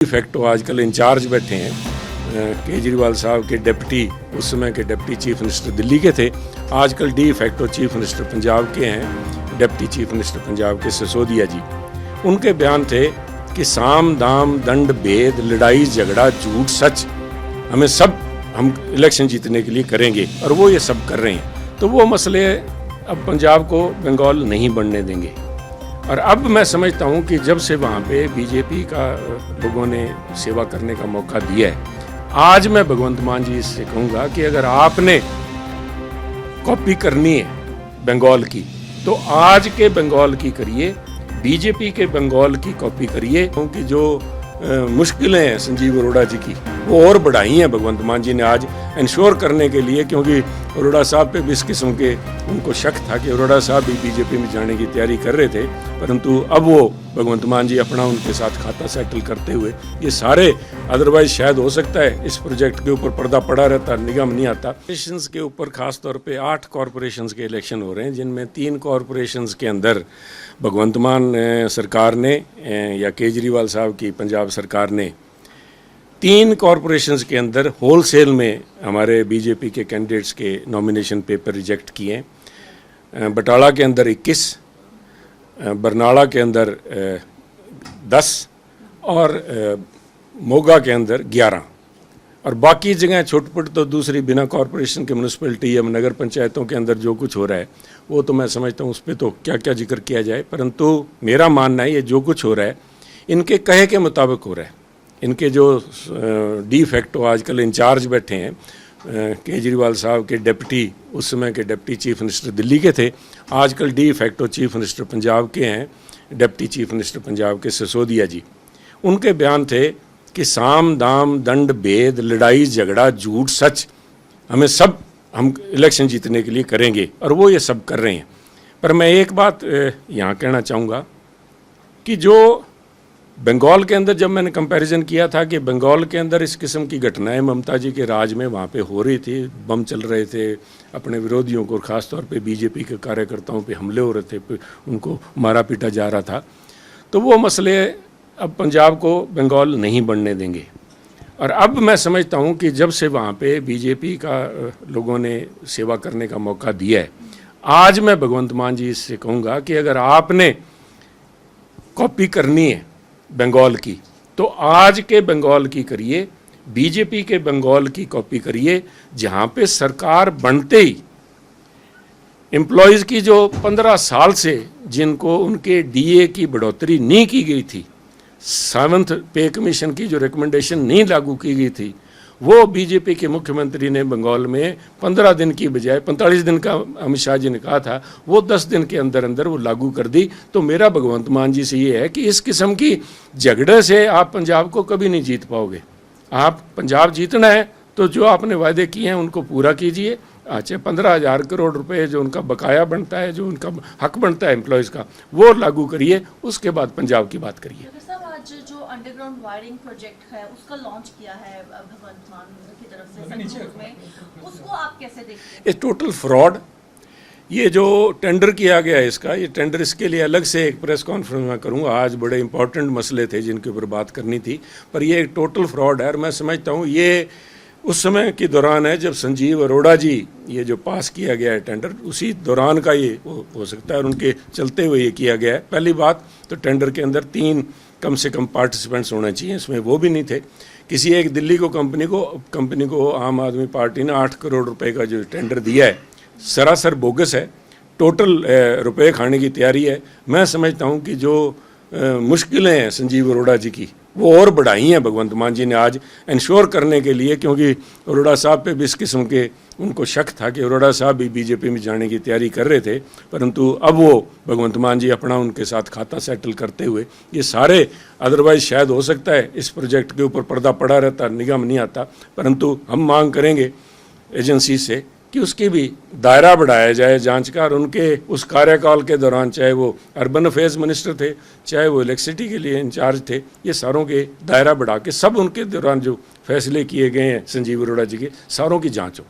Facto आजकल in charge बैठे हैं केजरीवाल साहब के डिप्टी, उस समय के डिप्टी चीफ मिनिस्टर दिल्ली के थे, आजकल de facto chief minister Punjab के हैं, डिप्टी चीफ मिनिस्टर पंजाब के सिसोदिया जी। उनके बयान थे कि साम दाम दंड भेद लड़ाई झगड़ा झूठ सच हम इलेक्शन जीतने के लिए करेंगे और वो ये सब कर रहे हैं। तो वो मसले अब पंजाब को बंगाल नहीं बनने देंगे। और अब मैं समझता हूँ कि जब से वहाँ पे बीजेपी का लोगों ने सेवा करने का मौका दिया है, आज मैं भगवंत मान जी से कहूँगा कि अगर आपने कॉपी करनी है बंगाल की तो आज के बंगाल की करिए, बीजेपी के बंगाल की कॉपी करिए, क्योंकि जो मुश्किलें हैं संजीव अरोड़ा जी की वो और बढ़ाई हैं भगवंत मान जी ने आज इंश्योर करने के लिए, क्योंकि अरोड़ा साहब पे भी इस किस्म के उनको शक था कि अरोड़ा साहब भी बीजेपी में जाने की तैयारी कर रहे थे, परंतु अब वो भगवंत मान जी अपना उनके साथ खाता सेटल करते हुए ये सारे, अदरवाइज शायद हो सकता है इस प्रोजेक्ट के ऊपर पर्दा पड़ा रहता, निगम नहीं आता। कॉरपोरेशंस के ऊपर खास तौर पे 8 कॉरपोरेशंस के इलेक्शन हो रहे हैं, जिनमें 3 कॉरपोरेशंस के अंदर भगवंत मान सरकार ने या केजरीवाल साहब की पंजाब सरकार ने 3 कॉरपोरेशंस के अंदर होलसेल में हमारे बीजेपी के कैंडिडेट्स के नॉमिनेशन पेपर रिजेक्ट किए हैं। बटाला के अंदर 21, बरनाला के अंदर 10 और मोगा के अंदर 11 और बाकी जगह छोटपुट तो दूसरी बिना कॉरपोरेशन के म्यूनसिपलिटी या नगर पंचायतों के अंदर जो कुछ हो रहा है वो तो मैं समझता हूँ उस पर तो क्या क्या जिक्र किया जाए, परंतु मेरा मानना है ये जो कुछ हो रहा है इनके कहे के मुताबिक हो रहा है। इनके जो डी फैक्टो आजकल इंचार्ज बैठे हैं केजरीवाल साहब के डिप्टी, उस समय के डिप्टी चीफ मिनिस्टर दिल्ली के थे, आजकल de facto chief minister Punjab के हैं, डिप्टी चीफ मिनिस्टर पंजाब के सिसोदिया जी। उनके बयान थे कि साम दाम दंड भेद लड़ाई झगड़ा झूठ सच हम इलेक्शन जीतने के लिए करेंगे और वो ये सब कर रहे हैं। पर मैं एक बात यहाँ कहना चाहूँगा कि जो बंगाल के अंदर जब मैंने कंपैरिजन किया था कि बंगाल के अंदर इस किस्म की घटनाएं ममता जी के राज में वहाँ पे हो रही थी, बम चल रहे थे, अपने विरोधियों को ख़ास तौर पे बीजेपी के कार्यकर्ताओं पे हमले हो रहे थे, उनको मारा पीटा जा रहा था, तो वो मसले अब पंजाब को बंगाल नहीं बनने देंगे। और अब मैं समझता हूँ कि जब से वहाँ पे बीजेपी का लोगों ने सेवा करने का मौका दिया है, आज मैं भगवंत मान जी से कहूँगा कि अगर आपने कॉपी करनी है बंगाल की तो आज के बंगाल की करिए, बीजेपी के बंगाल की कॉपी करिए, जहाँ पे सरकार बनते ही एम्प्लॉयज़ की जो 15 साल से जिनको उनके डीए की बढ़ोतरी नहीं की गई थी, 7th पे कमीशन की जो रिकमेंडेशन नहीं लागू की गई थी, वो बीजेपी के मुख्यमंत्री ने बंगाल में 15 दिन की बजाय 45 दिन का अमित शाह जी ने कहा था, वो 10 दिन के अंदर अंदर वो लागू कर दी। तो मेरा भगवंत मान जी से ये है कि इस किस्म की झगड़े से आप पंजाब को कभी नहीं जीत पाओगे। आप पंजाब जीतना है तो जो आपने वायदे किए हैं उनको पूरा कीजिए। अच्छा, 15,000 करोड़ रुपए जो उनका बकाया बनता है, जो उनका हक बनता है एम्प्लॉयज़ का, वो लागू करिए, उसके बाद पंजाब की बात करिए। जो अंडरग्राउंड वायरिंग प्रोजेक्ट है उसका लॉन्च किया है भगवंत मान की तरफ से संगरूर में, उसको आप कैसे देखते हैं? ये टोटल फ्रॉड, ये जो टेंडर किया गया है इसका, ये टेंडर, इसके लिए अलग से एक प्रेस कॉन्फ्रेंस मैं करूंगा। आज बड़े इंपॉर्टेंट मसले थे जिनके ऊपर बात करनी थी, पर ये एक टोटल फ्रॉड है। और मैं समझता हूँ ये उस समय के दौरान है जब संजीव अरोड़ा जी ये जो पास किया गया है टेंडर, उसी दौरान का ये हो सकता है और उनके चलते हुए ये किया गया है। पहली बात तो टेंडर के अंदर 3 कम से कम पार्टिसिपेंट्स होने चाहिए, इसमें वो भी नहीं थे। किसी एक दिल्ली को कंपनी को आम आदमी पार्टी ने 8 करोड़ रुपए का जो टेंडर दिया है, सरासर बोगस है, टोटल रुपए खाने की तैयारी है। मैं समझता हूँ कि जो मुश्किलें हैं संजीव अरोड़ा जी की वो और बढ़ाई हैं भगवंत मान जी ने आज इंश्योर करने के लिए, क्योंकि अरोड़ा साहब पे भी इस किस्म के उनको शक था कि अरोड़ा साहब भी बीजेपी में जाने की तैयारी कर रहे थे, परंतु अब वो भगवंत मान जी अपना उनके साथ खाता सेटल करते हुए ये सारे, अदरवाइज शायद हो सकता है इस प्रोजेक्ट के ऊपर पर्दा पड़ा रहता, निगम नहीं आता, परंतु हम मांग करेंगे एजेंसी से कि उसकी भी दायरा बढ़ाया जाए जांच का, और उनके उस कार्यकाल के दौरान चाहे वो अर्बन अफेयर्स मिनिस्टर थे, चाहे वो इलेक्ट्रिसिटी के लिए इंचार्ज थे, ये सारों के दायरा बढ़ा के सब उनके दौरान जो फैसले किए गए हैं संजीव अरोड़ा जी के, सारों की जांच हो।